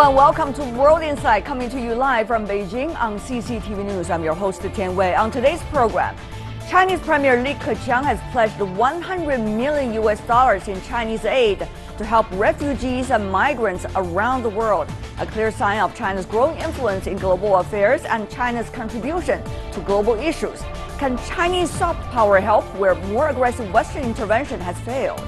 Hello and welcome to World Insight, coming to you live from Beijing on CCTV News. I'm your host, Tian Wei. On today's program, Chinese Premier Li Keqiang has pledged $100 million in Chinese aid to help refugees and migrants around the world, a clear sign of China's growing influence in global affairs and China's contribution to global issues. Can Chinese soft power help where more aggressive Western intervention has failed?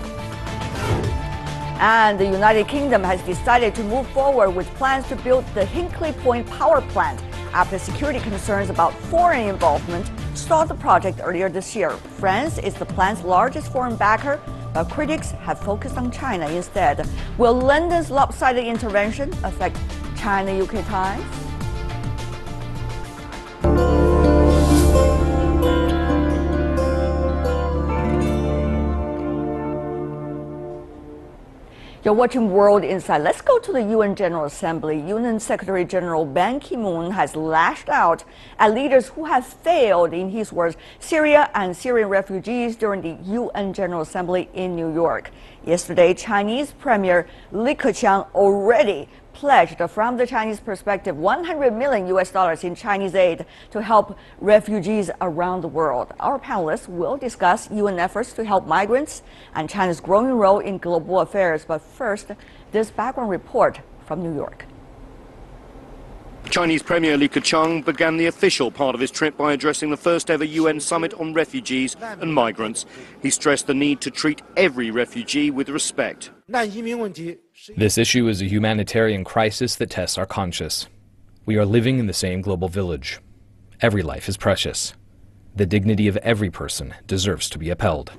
And the United Kingdom has decided to move forward with plans to build the Hinkley Point power plant after security concerns about foreign involvement stalled the project earlier this year. France is the plant's largest foreign backer, but critics have focused on China instead. Will London's lopsided intervention affect China-UK ties? You're watching World Insight. Let's go to the UN General Assembly. UN Secretary General Ban Ki-moon has lashed out at leaders who have failed, in his words, Syria and Syrian refugees during the UN General Assembly in New York. Yesterday, Chinese Premier Li Keqiang already pledged, from the Chinese perspective, $100 million in Chinese aid to help refugees around the world. Our panelists will discuss UN efforts to help migrants and China's growing role in global affairs. But first, this background report from New York. Chinese Premier Li Keqiang began the official part of his trip by addressing the first ever UN summit on refugees and migrants. He stressed the need to treat every refugee with respect. This issue is a humanitarian crisis that tests our conscience. We are living in the same global village. Every life is precious. The dignity of every person deserves to be upheld.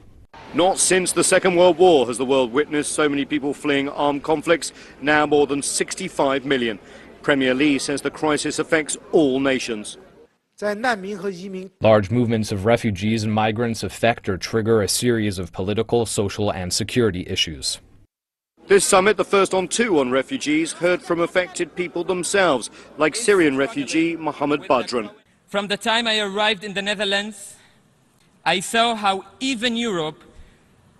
Not since the Second World War has the world witnessed so many people fleeing armed conflicts, now more than 65 million. Premier Li says the crisis affects all nations. Large movements of refugees and migrants affect or trigger a series of political, social, and security issues. This summit, the first on two on refugees, heard from affected people themselves, like Syrian refugee Mohammed Badran. From the time I arrived in the Netherlands, I saw how even Europe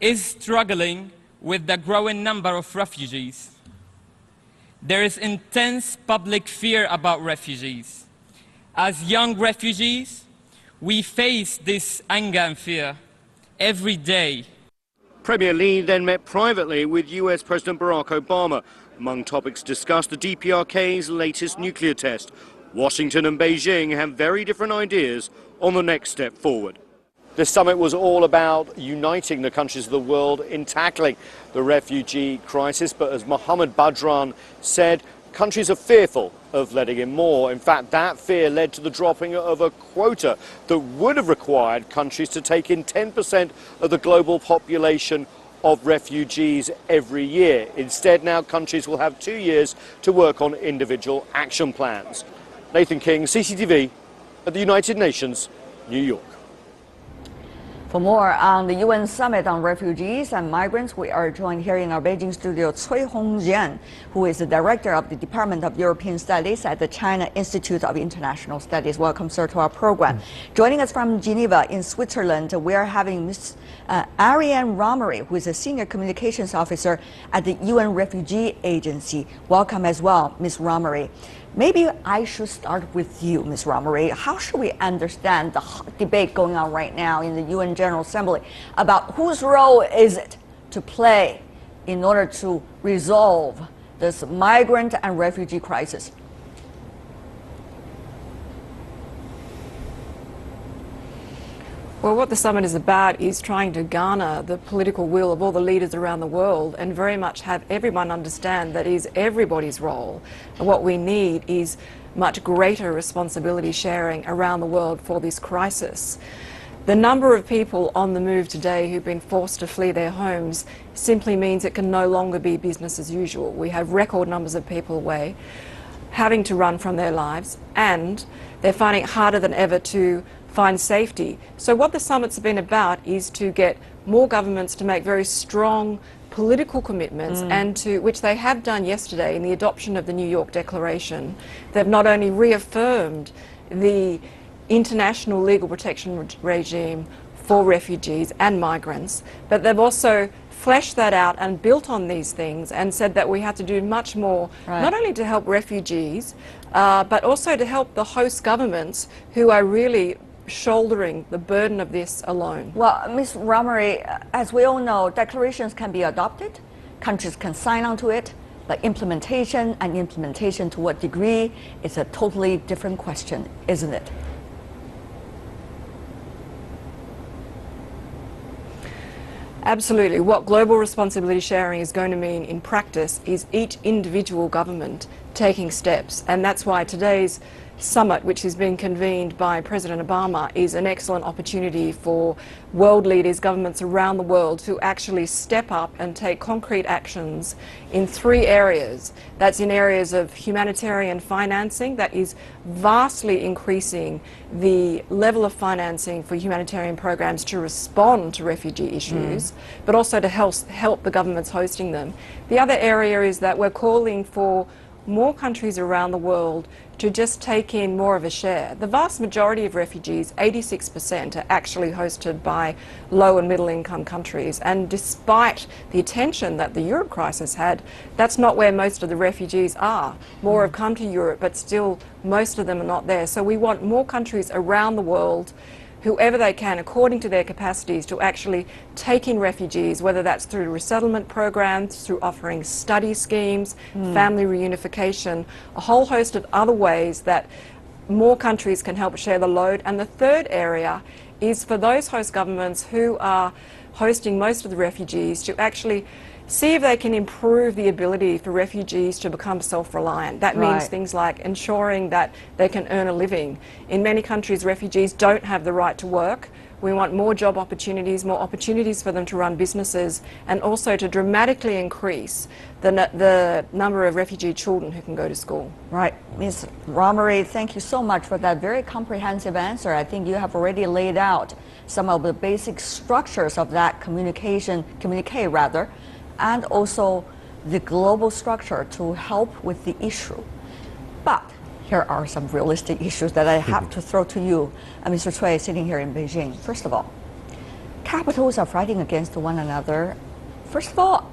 is struggling with the growing number of refugees. There is intense public fear about refugees. As young refugees, we face this anger and fear every day. Premier Li then met privately with US President Barack Obama. Among topics discussed, the DPRK's latest nuclear test. Washington and Beijing have very different ideas on the next step forward. This summit was all about uniting the countries of the world in tackling the refugee crisis, but as Mohammed Badran said, countries are fearful of letting in more. In fact, that fear led to the dropping of a quota that would have required countries to take in 10% of the global population of refugees every year. Instead, now countries will have 2 years to work on individual action plans. Nathan King, CCTV, at the United Nations, New York. For more on the UN Summit on Refugees and Migrants, we are joined here in our Beijing studio, Cui Hongjian, who is the Director of the Department of European Studies at the China Institute of International Studies. Welcome, sir, to our program. Joining us from Geneva in Switzerland, we are having Ms. Ariane Romery, who is a Senior Communications Officer at the UN Refugee Agency. Welcome as well, Ms. Romery. Maybe I should start with you, Ms. Romery. How should we understand the hot debate going on right now in the UN General Assembly about whose role is it to play in order to resolve this migrant and refugee crisis? Well, what the summit is about is trying to garner the political will of all the leaders around the world and very much have everyone understand that is everybody's role. And what we need is much greater responsibility sharing around the world for this crisis. The number of people on the move today who've been forced to flee their homes simply means it can no longer be business as usual. We have record numbers of people away, having to run from their lives, and they're finding it harder than ever to find safety. So what the summit's been about is to get more governments to make very strong political commitments, and to which they have done yesterday in the adoption of the New York Declaration. They've not only reaffirmed the international legal protection regime for refugees and migrants, but they've also fleshed that out and built on these things and said that we have to do much more, not only to help refugees, but also to help the host governments who are really shouldering the burden of this alone. Well, Ms. Romary, as we all know, declarations can be adopted, countries can sign on to it, but implementation to what degree is a totally different question, isn't it? Absolutely. What global responsibility sharing is going to mean in practice is each individual government taking steps, and that's why today's summit, which is being convened by President Obama, is an excellent opportunity for world leaders, governments around the world to actually step up and take concrete actions in 3 areas. That's in areas of humanitarian financing, that is vastly increasing the level of financing for humanitarian programs to respond to refugee issues, but also to help the governments hosting them. The other area is that we're calling for more countries around the world to just take in more of a share. The vast majority of refugees, 86%, are actually hosted by low and middle income countries, and despite the attention that the Europe crisis had, that's not where most of the refugees are. More have come to Europe, but still most of them are not there. So we want more countries around the world, whoever they can, according to their capacities, to actually take in refugees, whether that's through resettlement programs, through offering study schemes, family reunification, a whole host of other ways that more countries can help share the load. And the third area is for those host governments who are hosting most of the refugees to actually see if they can improve the ability for refugees to become self-reliant. That means things like ensuring that they can earn a living. In many countries, refugees don't have the right to work. We want more job opportunities, more opportunities for them to run businesses, and also to dramatically increase the number of refugee children who can go to school. Right. Ms. Romary, thank you so much for that very comprehensive answer. I think you have already laid out some of the basic structures of that communique rather, and also the global structure to help with the issue. But here are some realistic issues that I have to throw to you, Mr. Cui, sitting here in Beijing. First of all, capitals are fighting against one another. First of all,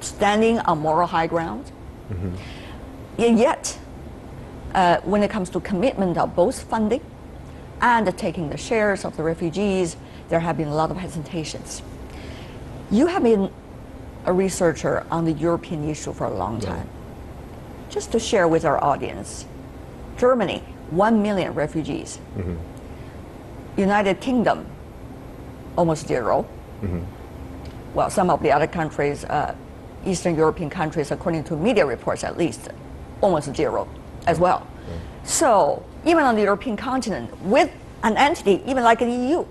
standing on moral high ground. And yet, when it comes to commitment of both funding and taking the shares of the refugees, there have been a lot of hesitations. You have been a researcher on the European issue for a long time. Just to share with our audience, Germany, 1 million refugees. United Kingdom, almost 0. Well, some of the other countries, Eastern European countries, according to media reports at least, almost 0 as well. So even on the European continent, with an entity even like an EU,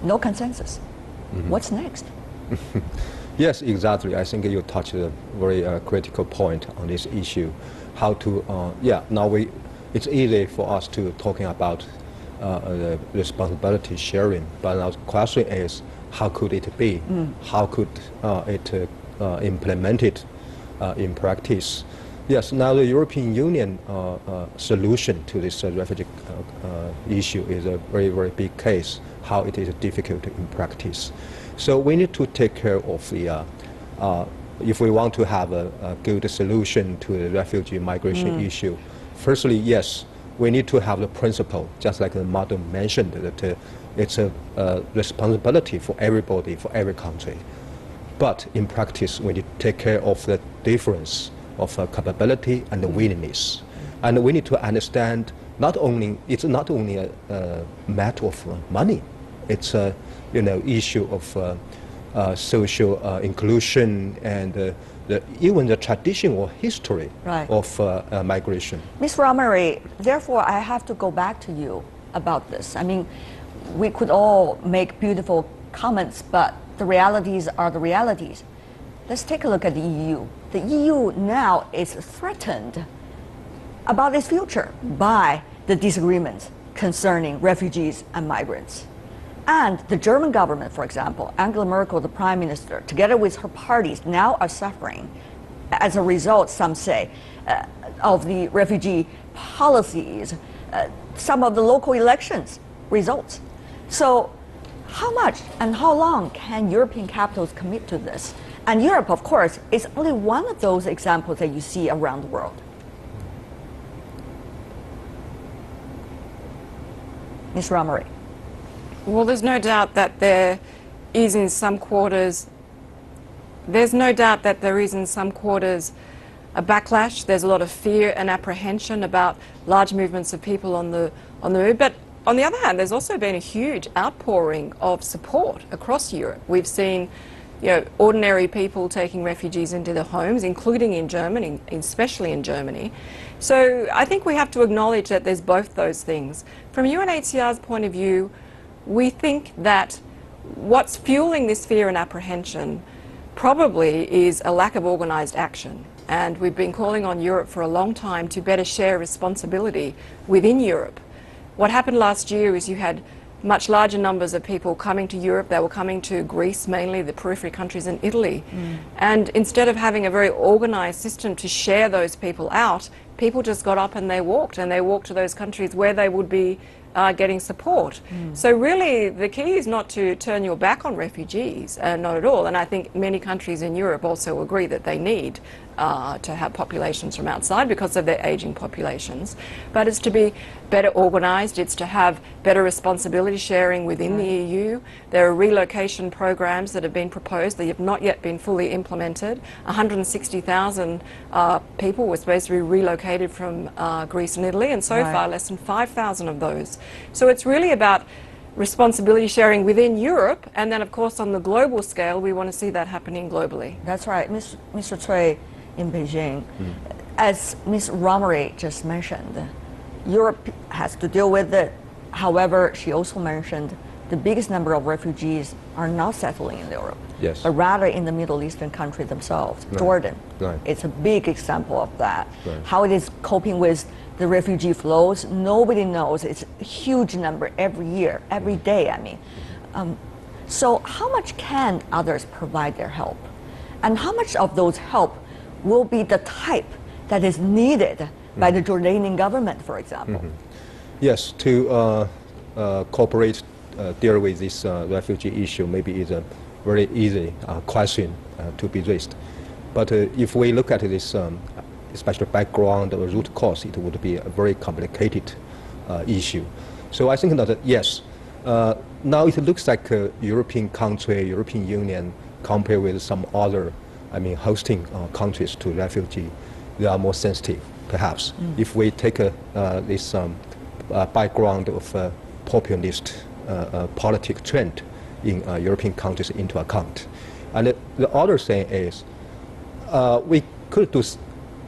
no consensus. What's next? Yes, exactly. I think you touched a very critical point on this issue. How to, now it's easy for us to talking about the responsibility sharing, but now the question is, how could it be? How could it implement it in practice? Yes, now the European Union solution to this refugee issue is a very, very big case, how it is difficult in practice. So we need to take care of the, if we want to have a good solution to the refugee migration issue, firstly, yes, we need to have the principle, just like the model mentioned, that it's a responsibility for everybody, for every country. But in practice, we need to take care of the difference of capability and the willingness. And we need to understand it's not only a matter of money, it's a issue of social inclusion and even the traditional history of migration. Ms. Romary, therefore I have to go back to you about this. I mean, we could all make beautiful comments, but the realities are the realities. Let's take a look at the EU. The EU now is threatened about its future by the disagreements concerning refugees and migrants. And the German government, for example, Angela Merkel, the prime minister, together with her parties, now are suffering as a result, some say, of the refugee policies, some of the local elections results. So how much and how long can European capitals commit to this? And Europe, of course, is only one of those examples that you see around the world. Ms. Ramari. Well, there's no doubt that there is in some quarters, a backlash. There's a lot of fear and apprehension about large movements of people on the move. But on the other hand, there's also been a huge outpouring of support across Europe. We've seen, ordinary people taking refugees into their homes, including in Germany, especially in Germany. So I think we have to acknowledge that there's both those things. From UNHCR's point of view, we think that what's fueling this fear and apprehension probably is a lack of organised action. And we've been calling on Europe for a long time to better share responsibility within Europe. What happened last year is you had much larger numbers of people coming to Europe. They were coming to Greece, mainly the periphery countries, and Italy. And instead of having a very organised system to share those people out, people just got up and they walked to those countries where they would be getting support. So really the key is not to turn your back on refugees, not at all. And I think many countries in Europe also agree that they need to have populations from outside because of their ageing populations. But it's to be better organised, it's to have better responsibility sharing within the EU. There are relocation programs that have been proposed that have not yet been fully implemented. 160,000 people were supposed to be relocated from Greece and Italy, and so far less than 5,000 of those. So it's really about responsibility sharing within Europe, and then of course on the global scale we want to see that happening globally. That's right. Mr. Cui in Beijing, as Ms. Ramari just mentioned, Europe has to deal with it. However, she also mentioned the biggest number of refugees are not settling in Europe, but rather in the Middle Eastern countries themselves. Jordan, it's a big example of that. How it is coping with the refugee flows, nobody knows. It's a huge number every year, every day, I mean. So how much can others provide their help? And how much of those help will be the type that is needed by the Jordanian government, for example? Yes, to cooperate, deal with this refugee issue maybe is a very easy question to be raised. But if we look at this, especially background or root cause, it would be a very complicated issue. So I think that, yes, now it looks like a European country, European Union, compared with some other, hosting countries to refugee, they are more sensitive, perhaps. If we take this background of populist politic trend in European countries into account. And the other thing is, we could do,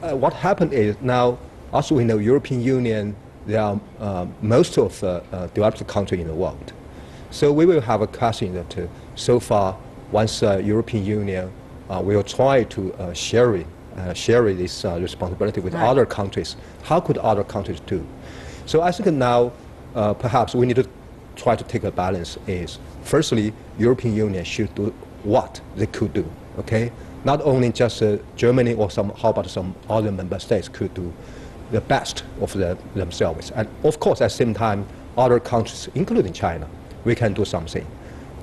what happened is now, as we know, European Union, they are most of developed countries in the world. So we will have a question that so far, once European Union will try to share this responsibility with other countries, how could other countries do? So I think now perhaps we need to try to take a balance is, firstly, European Union should do what they could do, okay? Not only just Germany or how about some other member states could do the best of themselves. And of course, at the same time, other countries, including China, we can do something.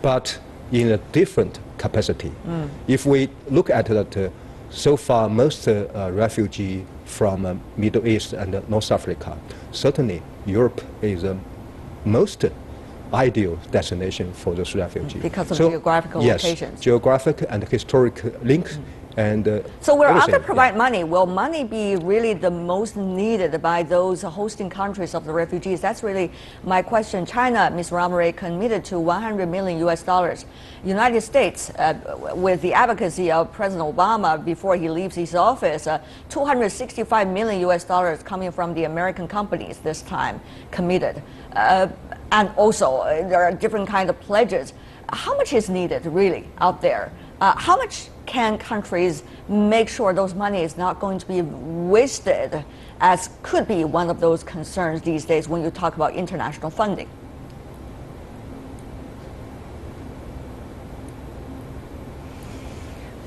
But in a different capacity. If we look at that, so far most refugees from Middle East and North Africa, certainly Europe is the most ideal destination for those refugees. Because of geographical locations. Yes, geographic and historic links. And so will others provide money? Will money be really the most needed by those hosting countries of the refugees? That's really my question. China, Ms. Ramari, committed to $100 million US. United States, with the advocacy of President Obama before he leaves his office, $265 million US coming from the American companies this time committed. And also, there are different kinds of pledges. How much is needed really out there? How much can countries make sure those money is not going to be wasted, as could be one of those concerns these days when you talk about international funding?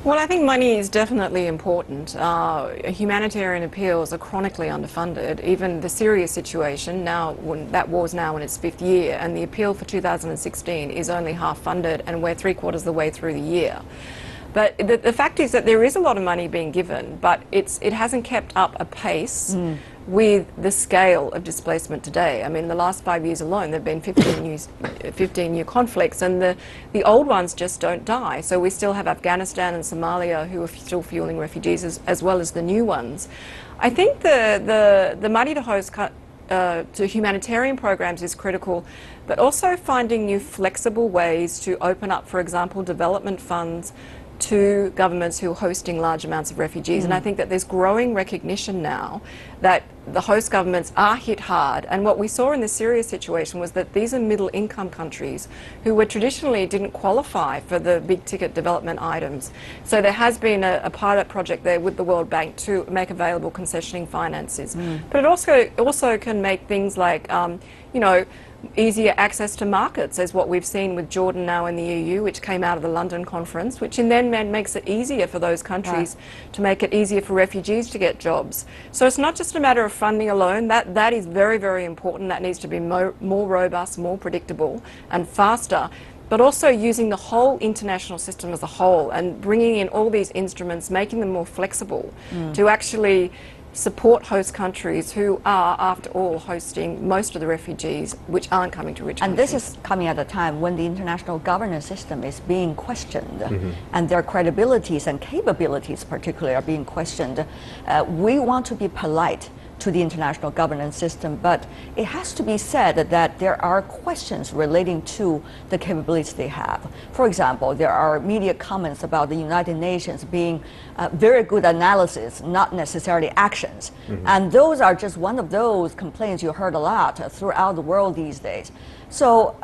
Well, I think money is definitely important. Humanitarian appeals are chronically underfunded. Even the Syria situation now, that war's now in its 5th year, and the appeal for 2016 is only half funded, and we're 3/4 of the way through the year. But the fact is that there is a lot of money being given, but it hasn't kept up a pace with the scale of displacement today. I mean, the last 5 years alone, there have been 15 new conflicts, and the old ones just don't die. So we still have Afghanistan and Somalia who are still fueling refugees, as well as the new ones. I think the money to host to humanitarian programs is critical, but also finding new flexible ways to open up, for example, development funds to governments who are hosting large amounts of refugees. And I think that there's growing recognition now that the host governments are hit hard. And what we saw in the Syria situation was that these are middle income countries who were traditionally didn't qualify for the big ticket development items. So there has been a pilot project there with the World Bank to make available concessioning finances. But it also can make things like, you know, easier access to markets, as what we've seen with Jordan now in the EU, which came out of the London conference, which in then makes it easier for those countries to make it easier for refugees to get jobs. So it's not just a matter of funding alone. That is very, very important. That needs to be more robust, more predictable and faster, but also using the whole international system as a whole and bringing in all these instruments, making them more flexible to actually support host countries who are, after all, hosting most of the refugees which aren't coming to rich countries. And this is coming at a time when the international governance system is being questioned, and their credibilities and capabilities particularly are being questioned. We want to be polite to the international governance system, but it has to be said that there are questions relating to the capabilities they have. For example, there are media comments about the United Nations being very good analysis, not necessarily actions. And those are just one of those complaints you heard a lot throughout the world these days. So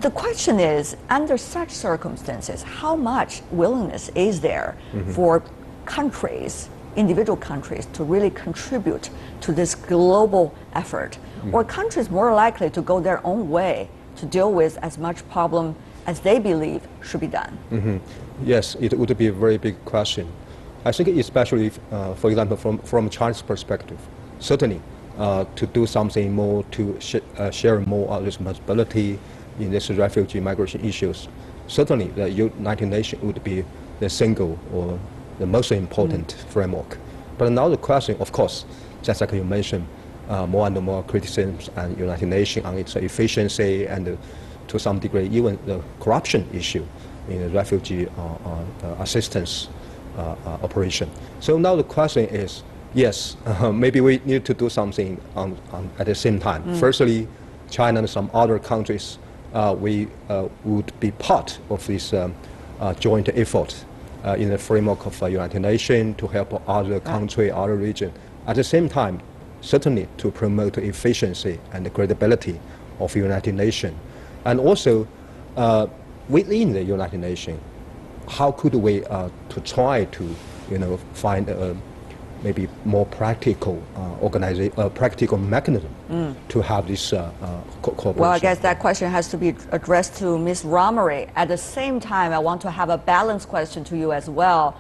the question is, under such circumstances, how much willingness is there for countries, individual countries, to really contribute to this global effort? Or countries more likely to go their own way to deal with as much problem as they believe should be done? Yes, it would be a very big question. I think especially, for example, from China's perspective, certainly to do something more, to share more responsibility in this refugee migration issues, certainly the United Nations would be the single or the most important framework. But now the question, of course, just like you mentioned, more and more criticisms and United Nations on its efficiency and to some degree even the corruption issue in the refugee assistance operation. So now the question is, yes, maybe we need to do something at the same time. Firstly, China and some other countries, we would be part of this joint effort in the framework of the United Nations to help other countries, other regions. At the same time, certainly to promote the efficiency and the credibility of United Nations. And also, within the United Nations, how could we to try to, find a maybe more practical practical mechanism to have this cooperation? Well, I guess that question has to be addressed to Ms. Romery. At the same time, I want to have a balanced question to you as well.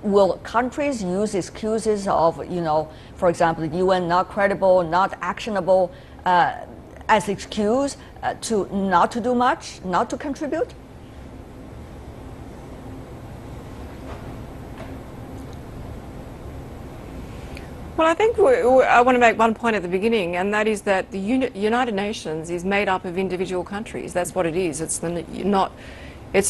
Will countries use excuses of, for example, the UN not credible, not actionable, as excuse to not to do much, not to contribute? Well, I think I want to make one point at the beginning, and that is that the United Nations is made up of individual countries. That's what it is. It's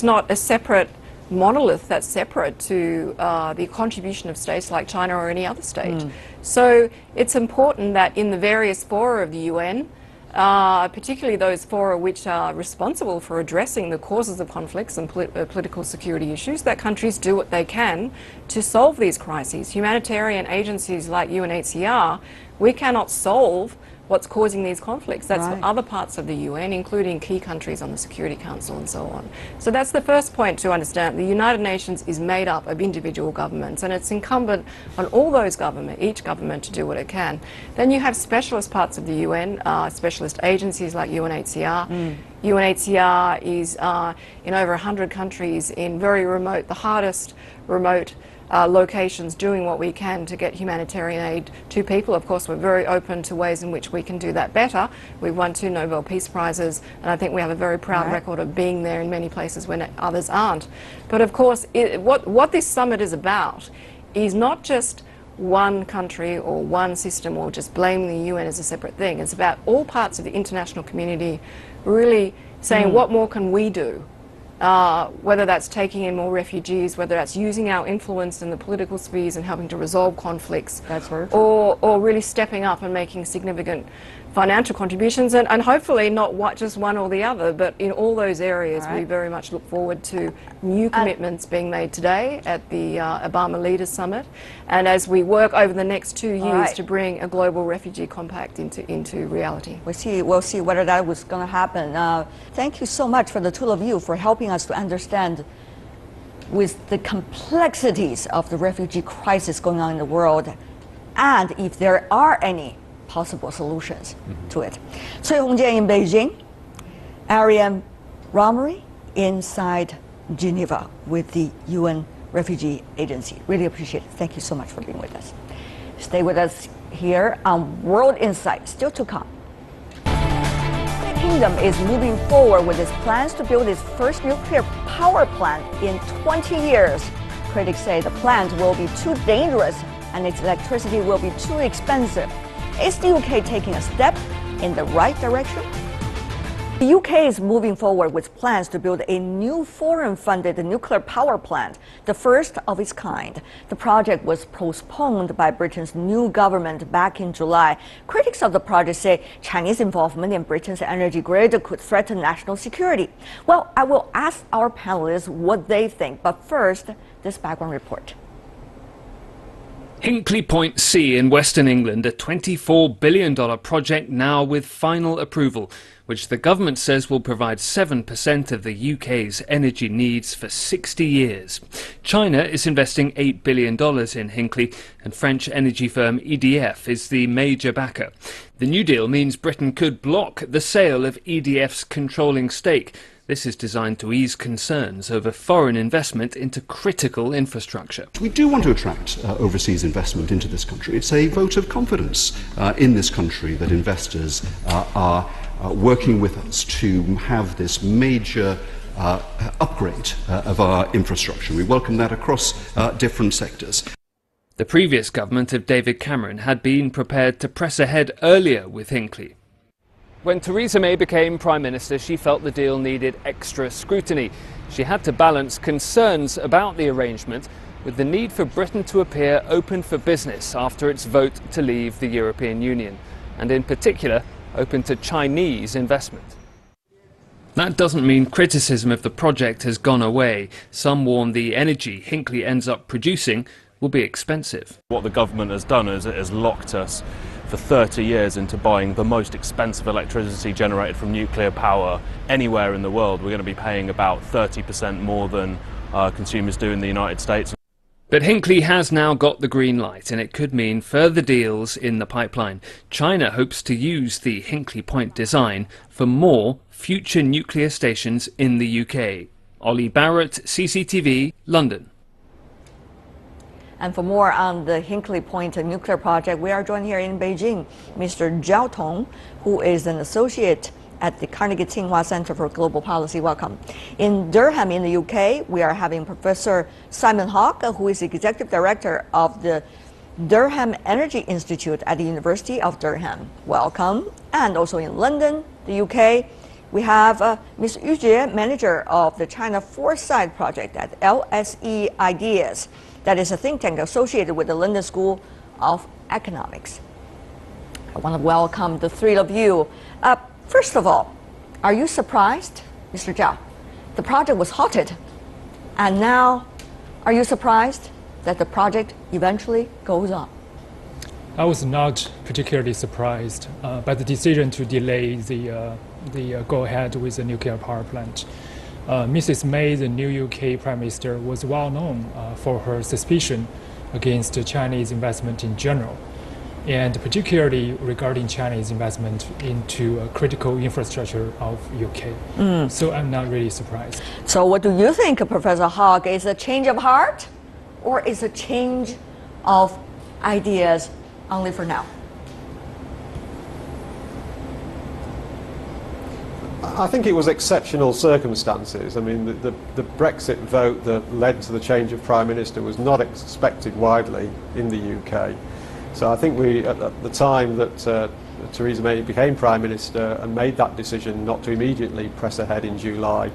not a separate monolith that's separate to the contribution of states like China or any other state. So it's important that in the various fora of the UN, particularly those fora which are responsible for addressing the causes of conflicts and political security issues, that countries do what they can to solve these crises. Humanitarian agencies like UNHCR, we cannot solve what's causing these conflicts. That's Right. for other parts of the UN, including key countries on the Security Council and so on. So that's the first point to understand. The United Nations is made up of individual governments, and it's incumbent on all those each government to do what it can. Then you have specialist parts of the UN, specialist agencies like UNHCR. UNHCR is in over 100 countries in very remote, the hardest remote locations, doing what we can to get humanitarian aid to people. Of course, we're very open to ways in which we can do that better. We've won 2 Nobel Peace Prizes, and I think we have a very proud record of being there in many places when others aren't. But of course, what this summit is about is not just one country or one system or just blaming the UN as a separate thing. It's about all parts of the international community really saying, what more can we do? Whether that's taking in more refugees, whether that's using our influence in the political spheres and helping to resolve conflicts, That's very true. or really stepping up and making significant financial contributions, and hopefully not just one or the other, but in all those areas. All right. We very much look forward to new commitments being made today at the Obama Leaders Summit, and as we work over the next 2 years right. to bring a global refugee compact into reality. We'll see whether that was going to happen. Thank you so much for the two of you for helping us to understand with the complexities of the refugee crisis going on in the world, and if there are any possible solutions to it. Cui Hongjian in Beijing, Ariane Romery inside Geneva with the UN Refugee Agency. Really appreciate it. Thank you so much for being with us. Stay with us here on World Insight, still to come. The Kingdom is moving forward with its plans to build its first nuclear power plant in 20 years. Critics say the plant will be too dangerous and its electricity will be too expensive. Is the UK taking a step in the right direction? The UK is moving forward with plans to build a new foreign-funded nuclear power plant, the first of its kind. The project was postponed by Britain's new government back in July. Critics of the project say Chinese involvement in Britain's energy grid could threaten national security. Well, I will ask our panelists what they think, but first, this background report. Hinkley Point C in Western England, a $24 billion project now with final approval, which the government says will provide 7% of the UK's energy needs for 60 years. China is investing $8 billion in Hinkley, and French energy firm EDF is the major backer. The new deal means Britain could block the sale of EDF's controlling stake. This is designed to ease concerns over foreign investment into critical infrastructure. We do want to attract overseas investment into this country. It's a vote of confidence in this country that investors are working with us to have this major upgrade of our infrastructure. We welcome that across different sectors. The previous government of David Cameron had been prepared to press ahead earlier with Hinkley. When Theresa May became Prime Minister, she felt the deal needed extra scrutiny. She had to balance concerns about the arrangement with the need for Britain to appear open for business after its vote to leave the European Union, and in particular, open to Chinese investment. That doesn't mean criticism of the project has gone away. Some warn the energy Hinkley ends up producing will be expensive. What the government has done is it has locked us for 30 years into buying the most expensive electricity generated from nuclear power anywhere in the world. We're going to be paying about 30% more than consumers do in the United States. But Hinkley has now got the green light, and it could mean further deals in the pipeline. China hopes to use the Hinkley Point design for more future nuclear stations in the UK. Ollie Barrett, CCTV, London. And for more on the Hinkley Point nuclear project, we are joined here in Beijing, Mr. Zhao Tong, who is an associate at the Carnegie Tsinghua Center for Global Policy. Welcome. In Durham, in the UK, we are having Professor Simon Hawke, who is the executive director of the Durham Energy Institute at the University of Durham. Welcome. And also in London, the UK, we have Ms. Yu Jie, manager of the China Foresight Project at LSE Ideas. That is a think tank associated with the London School of Economics. I want to welcome the three of you. First of all, are you surprised, Mr. Zhao? The project was halted, and now are you surprised that the project eventually goes on? I was not particularly surprised by the decision to delay the go-ahead with the nuclear power plant. Mrs. May, the new UK Prime Minister, was well known for her suspicion against Chinese investment in general, and particularly regarding Chinese investment into critical infrastructure of UK. So I'm not really surprised. So what do you think, Professor Hogg? Is a change of heart or is a change of ideas only for now? I think it was exceptional circumstances. I mean, the Brexit vote that led to the change of Prime Minister was not expected widely in the UK. So I think we, at the time that Theresa May became Prime Minister and made that decision not to immediately press ahead in July,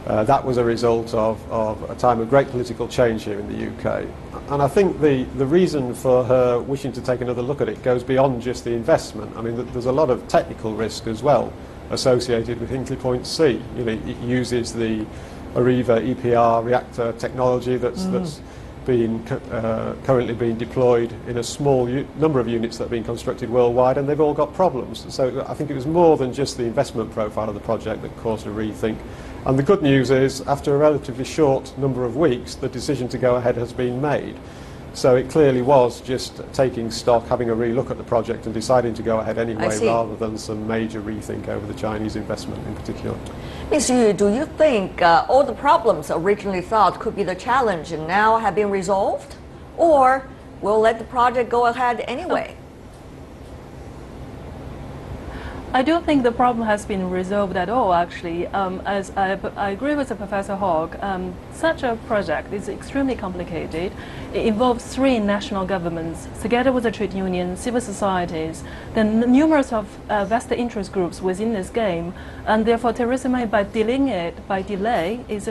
that was a result of a time of great political change here in the UK. And I think the reason for her wishing to take another look at it goes beyond just the investment. I mean, there's a lot of technical risk as well associated with Hinkley Point C. You know, it uses the Areva EPR reactor technology that's currently being deployed in a small number of units that are being constructed worldwide, and they've all got problems. So I think it was more than just the investment profile of the project that caused a rethink. And the good news is, after a relatively short number of weeks, the decision to go ahead has been made. So it clearly was just taking stock, having a relook at the project and deciding to go ahead anyway, rather than some major rethink over the Chinese investment in particular. Ms. Yu, do you think all the problems originally thought could be the challenge now have been resolved? Or will let the project go ahead anyway? I don't think the problem has been resolved at all, actually. As I agree with Professor Hogg, such a project is extremely complicated. It involves 3 national governments, together with the trade unions, civil societies, then numerous of vested interest groups within this game, and therefore Theresa May, by delaying it, by delay, is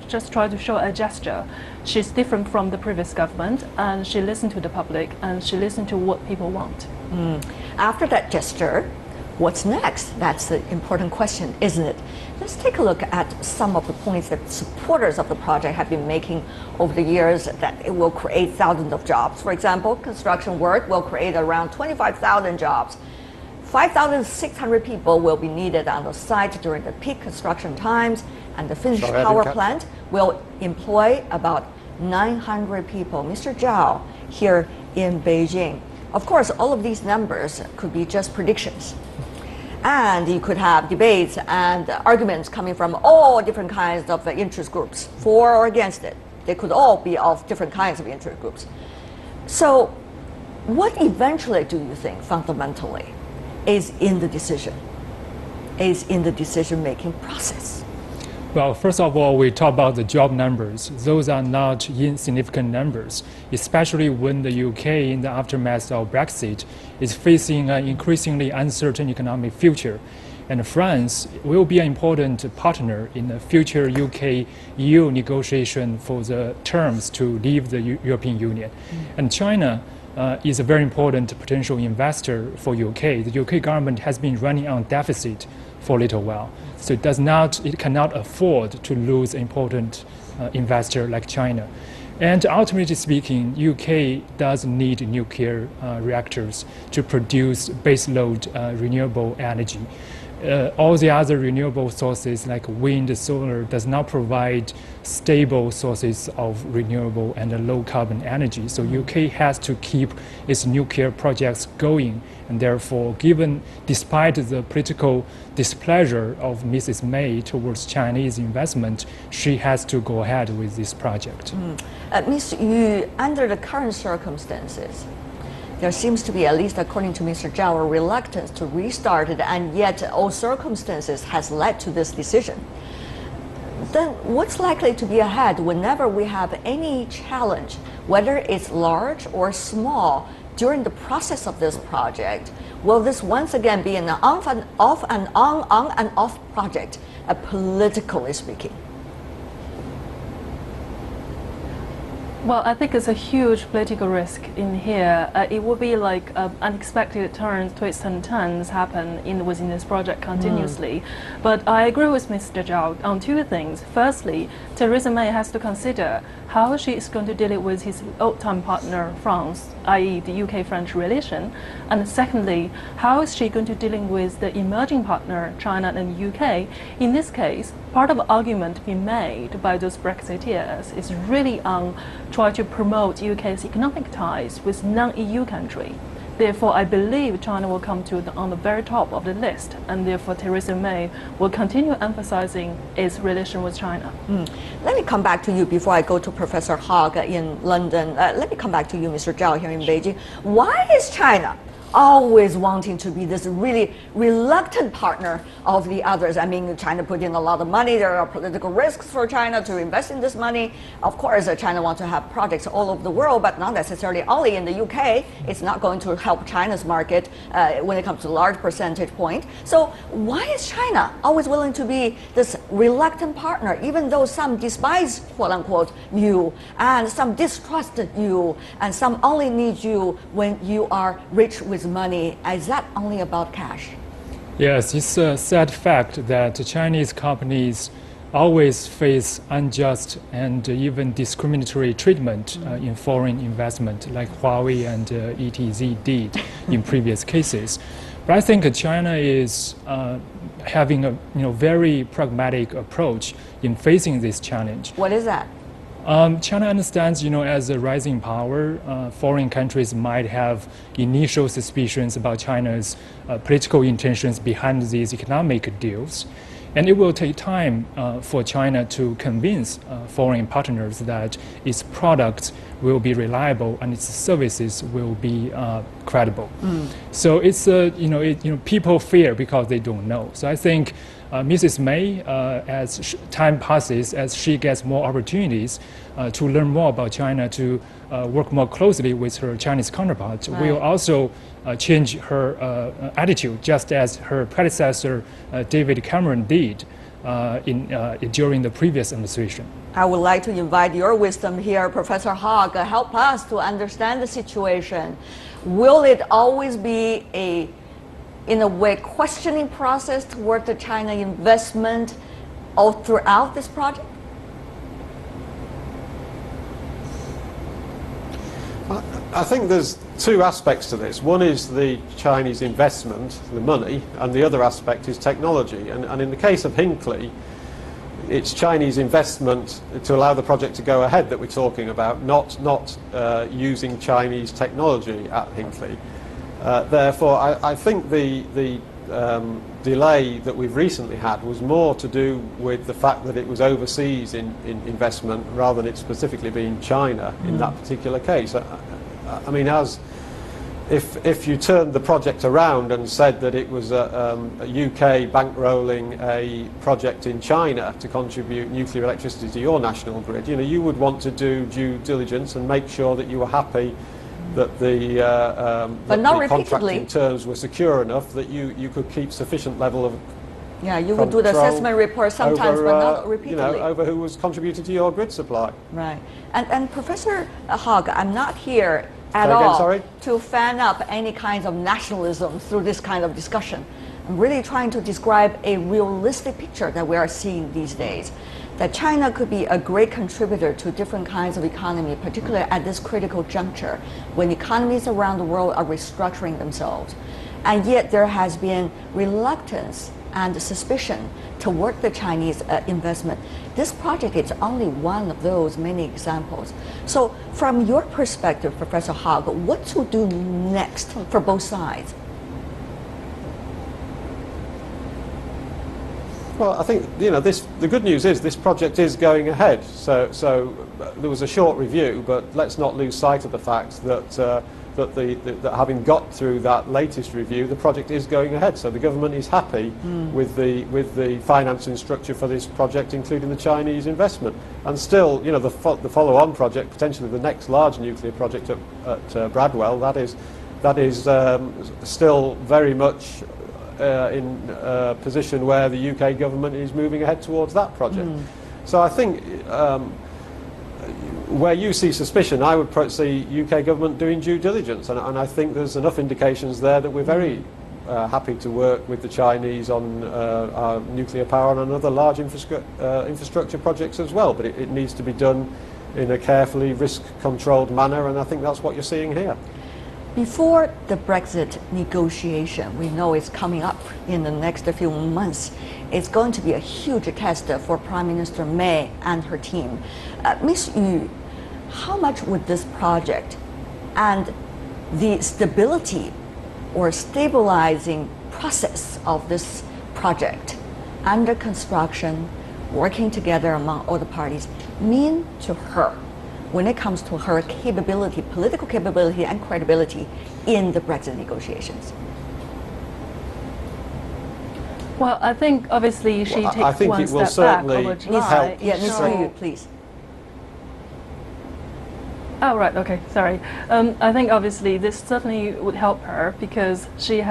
just trying to show a gesture. She's different from the previous government, and she listened to the public, and she listened to what people want. After that gesture, what's next? That's the important question, isn't it? Let's take a look at some of the points that supporters of the project have been making over the years, that it will create thousands of jobs. For example, construction work will create around 25,000 jobs. 5,600 people will be needed on the site during the peak construction times, and the finished power plant will employ about 900 people. Mr. Zhao, here in Beijing. Of course, all of these numbers could be just predictions. And you could have debates and arguments coming from all different kinds of interest groups, for or against it. They could all be of different kinds of interest groups. So what eventually do you think fundamentally is in the decision-making process? Well, first of all, we talk about the job numbers. Those are not insignificant numbers, especially when the UK, in the aftermath of Brexit, is facing an increasingly uncertain economic future. And France will be an important partner in the future UK-EU negotiation for the terms to leave the European Union. And China is a very important potential investor for UK. The UK government has been running on deficit for a little while. So it cannot afford to lose an important investor like China. And ultimately speaking, UK does need nuclear reactors to produce baseload renewable energy. All the other renewable sources like wind, solar does not provide stable sources of renewable and low carbon energy. So UK has to keep its nuclear projects going, and therefore, despite the political displeasure of Mrs. May towards Chinese investment, she has to go ahead with this project. Ms. Yu, under the current circumstances, there seems to be, at least according to Mr. Zhao, a reluctance to restart it, and yet all circumstances has led to this decision. Then what's likely to be ahead whenever we have any challenge, whether it's large or small, during the process of this project? Will this once again be an on and off project, politically speaking? Well, I think it's a huge political risk in here. It will be like unexpected twists and turns happen within this project continuously. But I agree with Mr. Zhao on two things. Firstly, Theresa May has to consider how she is going to deal with his old-time partner France, i.e. the UK-French relation. And secondly, how is she going to deal with the emerging partner, China and UK? In this case, part of the argument being made by those Brexiteers is really on try to promote UK's economic ties with non-EU country. Therefore, I believe China will come on the very top of the list, and therefore Theresa May will continue emphasizing its relation with China. Let me come back to you before I go to Professor Hogg in London. Let me come back to you, Mr. Zhao, here in Beijing. Why is China always wanting to be this really reluctant partner of the others? I mean, China put in a lot of money. There are political risks for China to invest in this money. Of course, China wants to have projects all over the world, but not necessarily only in the UK. It's not going to help China's market when it comes to large percentage point. So why is China always willing to be this reluctant partner, even though some despise, quote unquote, you, and some distrust you, and some only need you when you are rich with money? Is that only about cash? Yes, it's a sad fact that Chinese companies always face unjust and even discriminatory treatment in foreign investment, like Huawei and ETZ did in previous cases. But I think China is having a very pragmatic approach in facing this challenge. What is that? China understands, as a rising power, foreign countries might have initial suspicions about China's political intentions behind these economic deals. And it will take time for China to convince foreign partners that its products will be reliable and its services will be credible. So it's people fear because they don't know. So I think Mrs. May, as time passes, as she gets more opportunities to learn more about China, to work more closely with her Chinese counterparts, will also change her attitude, just as her predecessor David Cameron did during the previous administration. I would like to invite your wisdom here, Professor Hogg. Help us to understand the situation. Will it always be in a way, questioning process toward the China investment all throughout this project? I think there's two aspects to this. One is the Chinese investment, the money, and the other aspect is technology. And in the case of Hinkley, it's Chinese investment to allow the project to go ahead that we're talking about, not using Chinese technology at Hinkley. Therefore, I think the delay that we've recently had was more to do with the fact that it was overseas in investment rather than it specifically being China in that particular case. I mean, if you turned the project around and said that it was a UK bankrolling a project in China to contribute nuclear electricity to your national grid, you would want to do due diligence and make sure that you were happy that the contracting terms were secure enough that you could keep sufficient level of you would do the assessment report sometimes, but not repeatedly. Over who was contributing to your grid supply. Right. And Professor Hogg, I'm not here at all to fan up any kinds of nationalism through this kind of discussion. I'm really trying to describe a realistic picture that we are seeing these days. That China could be a great contributor to different kinds of economy, particularly at this critical juncture when economies around the world are restructuring themselves. And yet there has been reluctance and suspicion toward the Chinese investment. This project is only one of those many examples. So from your perspective, Professor Hogg, what to do next for both sides? Well, I think the good news is this project is going ahead. So there was a short review, but let's not lose sight of the fact that that having got through that latest review, the project is going ahead. So the government is happy with the financing structure for this project, including the Chinese investment. And still, the follow-on project, potentially the next large nuclear project at Bradwell, that is still very much in a position where the UK government is moving ahead towards that project. So I think where you see suspicion, I would see UK government doing due diligence, and I think there's enough indications there that we're very happy to work with the Chinese on our nuclear power and other large infrastructure projects as well, but it needs to be done in a carefully risk-controlled manner, and I think that's what you're seeing here. Before the Brexit negotiation, we know it's coming up in the next few months. It's going to be a huge test for Prime Minister May and her team. Ms. Yu, how much would this project and the stability or stabilizing process of this project under construction, working together among all the parties, mean to her when it comes to her capability, political capability and credibility in the Brexit negotiations? Well, I think obviously she takes I think one it will step back certainly over July. Yeah, Ms. Yu, please. Oh, right, okay, sorry. I think obviously this certainly would help her because she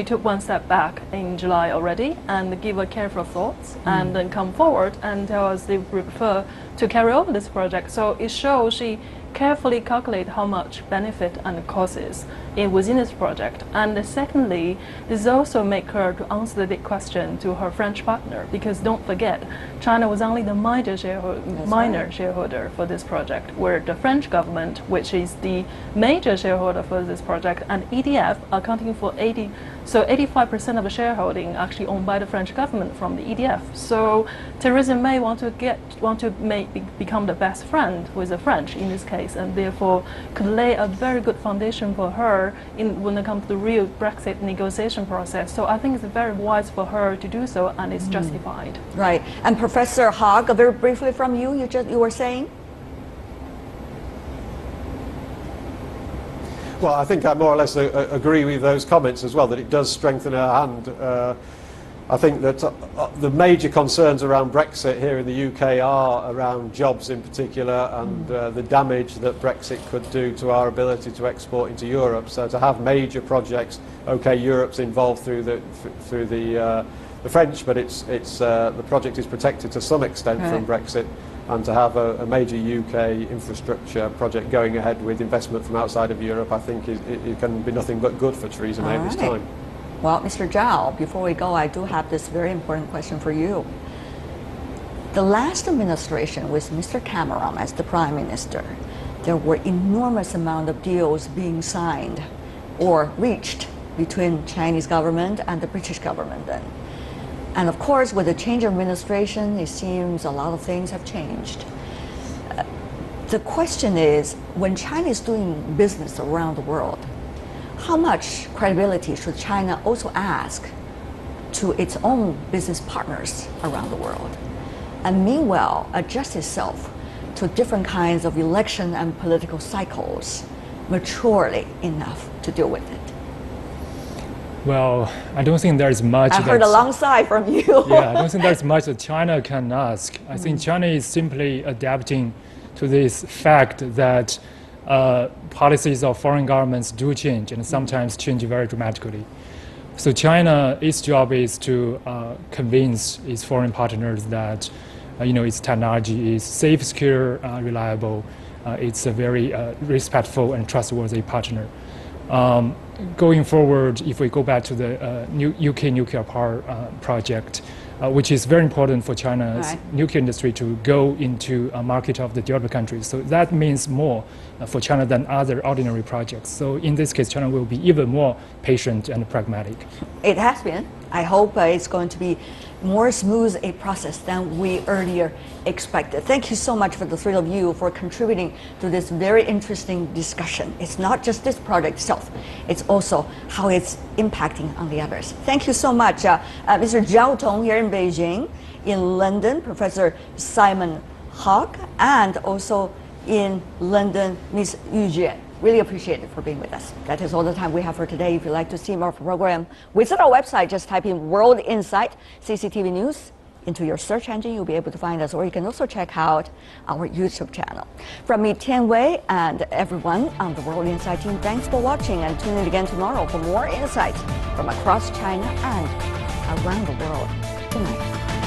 took one step back in July already and give her careful thoughts and then come forward and tell us they prefer to carry over this project. So it shows she carefully calculate how much benefit and causes within this project. And secondly, this also make her to answer the big question to her French partner, because don't forget, China was only the minor shareholder for this project, where the French government, which is the major shareholder for this project, and EDF accounting for 85% of the shareholding actually owned by the French government from the EDF. So Theresa May want to become the best friend with the French in this case, and therefore could lay a very good foundation for her when it comes to the real Brexit negotiation process. So I think it's very wise for her to do so, and it's justified. Right. And Professor Hogg, very briefly from you, you were saying? Well, I think I more or less agree with those comments as well, that it does strengthen her hand. I think that the major concerns around Brexit here in the UK are around jobs in particular, and the damage that Brexit could do to our ability to export into Europe. So to have major projects, okay, Europe's involved through the French, but the project is protected to some extent from Brexit. And to have a major UK infrastructure project going ahead with investment from outside of Europe, I think it can be nothing but good for Theresa May at this time. Well, Mr. Zhao, before we go, I do have this very important question for you. The last administration with Mr. Cameron as the Prime Minister, there were enormous amount of deals being signed or reached between Chinese government and the British government then. And of course, with the change of administration, it seems a lot of things have changed. The question is, when China is doing business around the world, how much credibility should China also ask to its own business partners around the world? And meanwhile, adjust itself to different kinds of election and political cycles maturely enough to deal with it? Well, I don't think there's much. I heard a long sigh from you. Yeah, I don't think there's much that China can ask. I think China is simply adapting to this fact that policies of foreign governments do change and sometimes change very dramatically. So its job is to convince its foreign partners that its technology is safe, secure, reliable. It's a very respectful and trustworthy partner. Going forward, if we go back to the UK nuclear power project, which is very important for China's nuclear industry to go into a market of the developed countries. So that means more for China than other ordinary projects. So in this case, China will be even more patient and pragmatic. It has been. I hope it's going to be more smooth a process than we earlier expected. Thank you so much for the three of you for contributing to this very interesting discussion. It's not just this project itself, it's also how it's impacting on the others. Thank you so much. Mr. Zhao Tong here in Beijing, in London, Professor Simon Hogg, and also in London, Ms. Yu Jian. Really appreciate it for being with us. That is all the time we have for today. If you'd like to see more of the program, visit our website. Just type in World Insight CCTV News into your search engine. You'll be able to find us, or you can also check out our YouTube channel. From me, Tian Wei, and everyone on the World Insight team, thanks for watching, and tune in again tomorrow for more insights from across China and around the world. Good night.